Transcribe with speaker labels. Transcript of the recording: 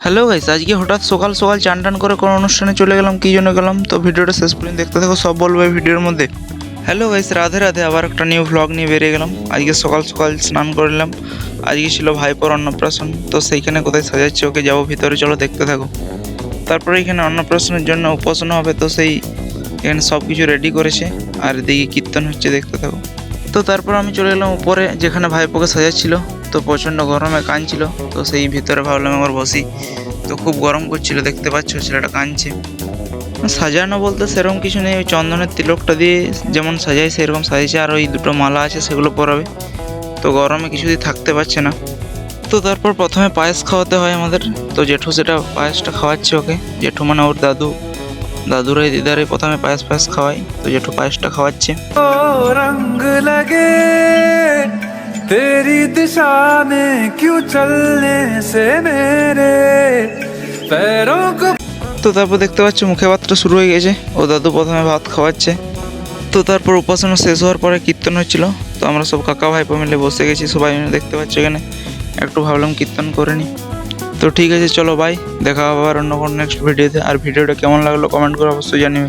Speaker 1: Hello guys, আজকে হঠাৎ সকাল সকাল চান টান করে কোনো অনুষ্ঠানে চলে গেলাম। কী জন্য গেলাম তো ভিডিওটা শেষ পর্যন্ত দেখতে থাকো, সব বলবো এই ভিডিওর মধ্যে। Hello guys, Radhe Radhe. আবার একটা নিউ ভ্লগ নিয়ে বেরিয়ে গেলাম। আজকে সকাল সকাল স্নান করলাম। আজকে ছিল ভাইপোর অন্নপ্রাশন, তো সেইখানে কোথায় সাজাচ্ছে ওকে যাবো ভিতরে, চলো দেখতে থাকো। তারপরে এখানে অন্নপ্রাশনের জন্য উপাসনা হবে, তো সেই এখানে সব কিছু রেডি করেছে। আর এদিকে কীর্তন হচ্ছে, দেখতে থাকো। তো তারপর আমি চলে গেলাম উপরে, যেখানে ভাইপোকে সাজাচ্ছিল। তো প্রচণ্ড গরমে কাঁদছিল, তো সেই ভিতরে ভাবলাম একবার বসি। তো খুব গরম করছিল, দেখতে পাচ্ছ ছেলেটা কাঁদছে। সাজানো বলতে সেরকম কিছু নেই, ওই চন্দনের তিলকটা দিয়ে যেমন সাজাই সেরকম সাজিয়েছে, আর ওই দুটো মালা আছে সেগুলো পরাবে। তো গরমে কিছুদিন থাকতে পারছে না। তো তারপর প্রথমে পায়েস খাওয়াতে হয় আমাদের। তো জেঠু সেটা পায়েসটা খাওয়াচ্ছে ওকে। জেঠু মানে ওর দাদুরাই দিদারাই প্রথমে পায়েস খাওয়াই, তো জেঠু পায়েসটা খাওয়াচ্ছে।
Speaker 2: रंग लगे तेरी दिशा में क्यों चलने से मेरे पैरों को।
Speaker 1: তো তারপর দেখতে পাচ্ছ মুখে ভাতটা শুরু হয়ে গেছে, ও দাদু প্রথমে ভাত খাওয়াচ্ছে। তো তারপর উপাসনা শেষ হওয়ার পরে কীর্তন হচ্ছিল। তো আমরা সব কাকা ভাইপো মিলে বসে গেছি, সবাই মিলে দেখতে পাচ্ছ এখানে। একটু ভাবলাম কীর্তন করে নিই। তো ঠিক আছে, চলো বাই, দেখা হবে আবার অন্য কোনো নেক্সট ভিডিওতে। আর ভিডিওটা কেমন লাগলো কমেন্ট করে অবশ্যই জানিও।